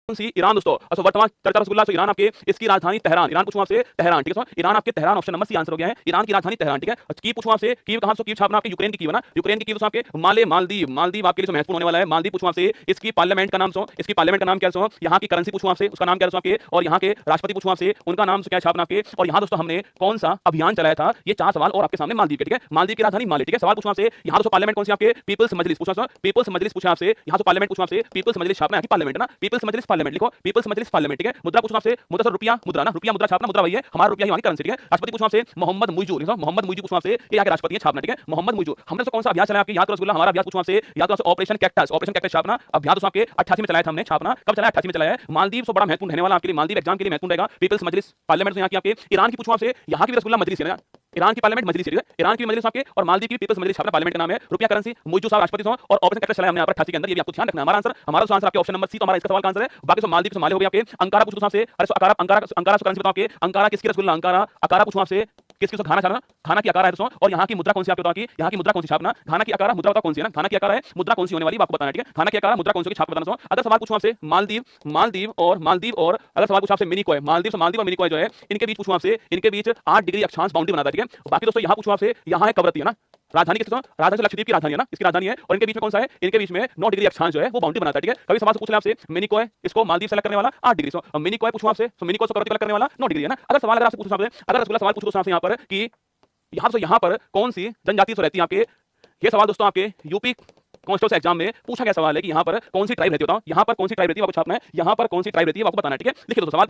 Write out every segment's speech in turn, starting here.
सी Iran दोस्तों। अच्छा वर्तमान चर्चा रसगुल्ला से ईरान आपके इसकी राजधानी तेहरान। ईरान पूछूं आपसे तेहरान, ठीक है। ईरान आपके Tehran option number C answer हो गया है। ईरान की राजधानी तेहरान, ठीक है। की पूछूं आपसे कीव कहां से, कीव छापना आपके यूक्रेन की कीव है ना। यूक्रेन की कीव आपके माले मालदीव, मालदीव आपके लिए महत्वपूर्ण होने वाला है। मालदीव पूछूं आपसे इसकी पार्लियामेंट का नाम सो, इसकी पार्लियामेंट का नाम क्या सो, यहाँ की करेंसी पूछूं आपसे उसका नाम क्या आपके, और यहाँ के राष्ट्रपति पूछूं आपसे उनका नाम क्या छापना आपके। और यहाँ दोस्तों हमने कौन सा अभियान चलाया था, ये 4 सवाल और आपके सामने मालदीव के, ठीक है। मालदीव की राजधानी माले, ठीक है। सवाल पूछूं आपसे यहाँ दोस्तों पार्लियामेंट कौन सी आपके, पीपल्स मजलिस पूछा, पीपल्स मजलिस पूछा आपसे। यहाँ तो पार्लियामेंट पूछूं आपसे, पीपल्स मजलिस छापना है पार्लियामेंट ना, पीपल्स मजलिस पार्लियामेंट लिखो, पीपल्स मजलिस पार्लियामेंट, ठीक है। मुद्रा पूछूं आपसे, मुद्रा सर रुपया, मुद्रा ना, रुपया मुद्रा छापना, मुद्रा वही है हमारा रुपया ही वहां की करेंसी, ठीक है। राष्ट्रपति पूछूं आपसे मोहम्मद मुइजू, लिखो मोहम्मद मुइजू पूछूं आपसे, ये यहाँ के राष्ट्रपति है छापना, ठीक है। मोहम्मद मुइजू। हमने तो कौन सा अभ्यास चलाया आपके, याद करो रसगुल्ला हमारा अभ्यास पूछूं आपसे, याद करो ऑपरेशन कैक्टस, ऑपरेशन कैक्टस छापना अभ्यास आपके 88 में चलाया था हमने छापना। कब चलाया, 88 में चलाया है। मालदीव से बड़ा महत्वपूर्ण रहने वाला आपके लिए, मालदीव एग्जाम के लिए महत्वपूर्ण रहेगा। पीपल्स मजलिस पार्लियामेंट यहाँ की आपके। ईरान की पूछूं आपसे, यहाँ की रसगुल्ला मजलिस है ना, ईरान की पार्लियामेंट मजलिस है, ईरान की मजलिस आपके, और मालदीव की पीपल्स मजलिस छापना पार्लियामेंट का नाम है। रुपया करेंसी, मुइजू साहब राष्ट्रपति हो, और ऑपरेशन कैक्टस चलाया हमने यहाँ पर 88 के अंदर, ये भी आपको ध्यान रखना है। हमारा आंसर आपके ऑप्शन नंबर सी, तो हमारा इसका सवाल का आंसर है। बाकी सब मालदीव से माले हो गए आपके। अंकारा पूछूं आपसे, अरे अंकारा अंकारा अंकारा करेंसी बताओ आपके, अंकारा किसकी रसगुल्ला, अंकारा अकारा पूछूं आपसे किसकी खाना छापना, खाना की आकार है दोस्तों। और यहाँ की मुद्रा कौन सी आपको बताओ कि यहाँ की मुद्रा कौन सी छापना, खाना की आकार मुद्रा बताओ कौन सी है ना, खाना की आकार है मुद्रा कौन सी होने वाली आपको बताना, ठीक है। खाना की आकार मुद्रा कौन सी छाप बताना। अगर सवाल पूछूं आपसे मालदीव, मालदीव और अगर सवाल पूछूं आपसे मिनिकॉय, मालदीव और मिनिकॉय जो है इनके बीच पूछूं आपसे, इनके बीच 8 डिग्री अक्षांश बाउंड्री बनाता है, ठीक है। बाकी दोस्तों यहाँ पूछूं आपसे, यहाँ है कवरत्ती है ना, राजधानी किसकी, राजधानी लक्षद्वीप की राजधानी है ना, इसकी राजधानी है। और इनके बीच में कौन सा है, इनके बीच में 9 डिग्री अक्षांश जो है वो बाउंड्री बनाता है, ठीक है। कभी सवाल से पूछ ले आपसे मिनिकॉय, इसको मालदीव सेलेक्ट करने वाला 8 डिग्री, सो मिनिकॉय पूछूं आपसे, तो मिनिकॉय को कवरत्ती सेलेक्ट करने वाला 9 डिग्री है ना। अगर सवाल आपसे पूछूं आपसे, अगर रसगुल्ला सवाल पूछूं आपसे यहाँ पर कि यहाँ पर कौन सी जनजाति रहती है आपके, ये सवाल दोस्तों आपके यूपी कांस्टेबल एग्जाम में पूछा गया सवाल है कि यहाँ पर कौन सी ट्राइब रहती है, यहाँ पर कौन सी ट्राइब रहती है आपको छापना है, यहाँ पर कौन सी ट्राइब रहती है आपको बताना है, ठीक है। लिखिए दोस्तों सवाल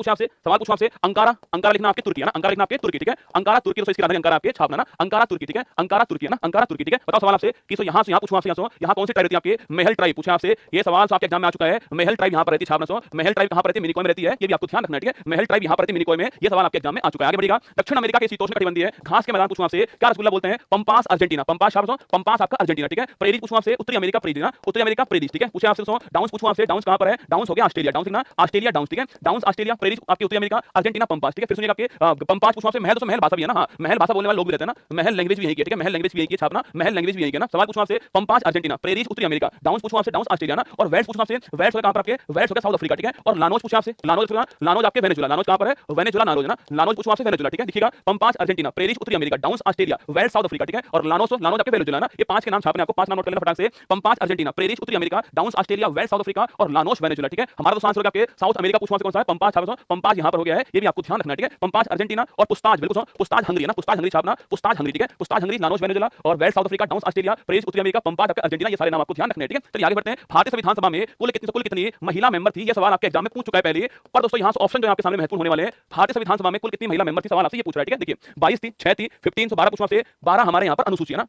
पूछा आपसे, अंकारा, अंकारा लिखना आपके तुर्की है ना, अंकारा लिखना आपके तुर्की, ठीक है। अंकारा तुर्की दोस्तों इसकी राजधानी अंकारा आपके छापना ना, अंकारा तुर्की, ठीक है। अंकारा तुर्की है ना, अंकारा तुर्की, ठीक है। बताओ सवाल आपसे कि यहाँ से यहाँ पूछूं आपसे, यहाँ कौन सी ट्राइब रहती है आपके, महल ट्राइब पूछा आपसे। ये सवाल आपके एग्जाम में आ चुका है, महल ट्राइब यहाँ पर रहती है छापना, महल ट्राइब कहाँ पर रहती है, मिनिकॉय में रहती है, ये भी आपको ध्यान रखना है, ठीक है। महल ट्राइब यहाँ पर रहती है मिनिकॉय में, ये सवाल आपके एग्जाम में आ चुका है। आगे बढ़ेगा, दक्षिण अमेरिका के शीतोष्ण कटिबंधीय है घास के मैदान पूछूं आपसे, क्या रसगुल्ला बोलते हैं, पंपास अर्जेंटीना, पंपास छापो, पंपास आपका अर्जेंटीना, ठीक है। प्रेरित पूछूं आपसे, उत्तरी अमेरिका प्रेरित ना, उत्तरी अमेरिका प्रेरित, ठीक है। पूछे आपसे डाउन्स पूछूं आपसे, डाउन्स कहां पर है, डाउन्स हो गया ऑस्ट्रेलिया, डाउन्स लिखना ऑस्ट्रेलिया डाउन्स, ठीक है। डाउन्स ऑस्ट्रेलिया, प्रेरित आपकी उत्तरी अमेरिका, अर्जेंटीना पंपास, ठीक है। फिर सुनिए आपके पंपास पूछूं आपसे, महल तो महल भाषा भी है ना, हां महल भाषा बोलने वाले लोग भी रहते हैं ना, महल लैंग्वेज भी यही है, ठीक है। महल लैंग्वेज भी यही है छापना, महल लैंग्वेज भी यही है ना। सवाल पूछूं आपसे पंपास अर्जेंटीना, प्रेरित उत्तरी अमेरिका, डाउन्स पूछूं आपसे, डाउन्स ऑस्ट्रेलिया ना। और वेल्स पूछूं आपसे, वेल्स कहां पर आपके, वेल्स हो गया साउथ अफ्रीका, ठीक है। और लानोज पूछा आपसे, लानोज आपके वेनेजुला, लानोज कहां पर है, वेनेजुला नारोज ना, लानोज पूछूं आपसे वेनेजुला, ठीक है। देखिएगा पंपास अर्जेंटीना, प्रेरित उत्तरी America, downs Australia, velds South Africa, ठीक है। और लानोज आपके वेनेजुला ना, ये 5 के नाम छापने आपको 5 नाम नोट कर लेना फटाक से, पंपास अर्जेंटीना, प्रेरित उत्तरी America, downs Australia, velds South Africa और लानोज वेनेजुला, ठीक है। हमारा तो आंसर होगा आपके साउथ अमेरिका पूछूं कौन सा है, पंपास छापो, पंपास यहां पर हो गया है, ये भी आपको ध्यान रखना है, ठीक है। पंपास अर्जेंटीना और पुस्ताज, बिल्कुल पुस्ताज हंगरी है ना, पुस्ताज हंगरी छापना, पुस्ताज हंगरी, ठीक है। पुस्ताज हंगरी, लानोज वेनेजुला और velds South Africa, downs Australia, प्रेरित उत्तरी अमेरिका, पंपास आपका अर्जेंटीना, ये सारे नाम आपको ध्यान रखने हैं, ठीक है। चलिए आगे बढ़ते हैं। भारतीय संविधान सभा में कुल कितनी महिला मेंबर थी, ये सवाल आपके एग्जाम में पूछ चुका है पहले, पर दोस्तों यहां से ऑप्शन जो आपके सामने महत्वपूर्ण होने वाले हैं। भारतीय संविधान सभा में कुल कितनी महिला मेंबर थी, सवाल आपसे ये पूछ रहा है, ठीक है। देखिए 22 थी, 6 थी, 15 से 12 पूछूं आपसे, 12 हमारे यहां पर अनुसूची है ना।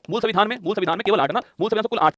मूल संविधान में केवल 8 ना, मूल संविधान से कुल 8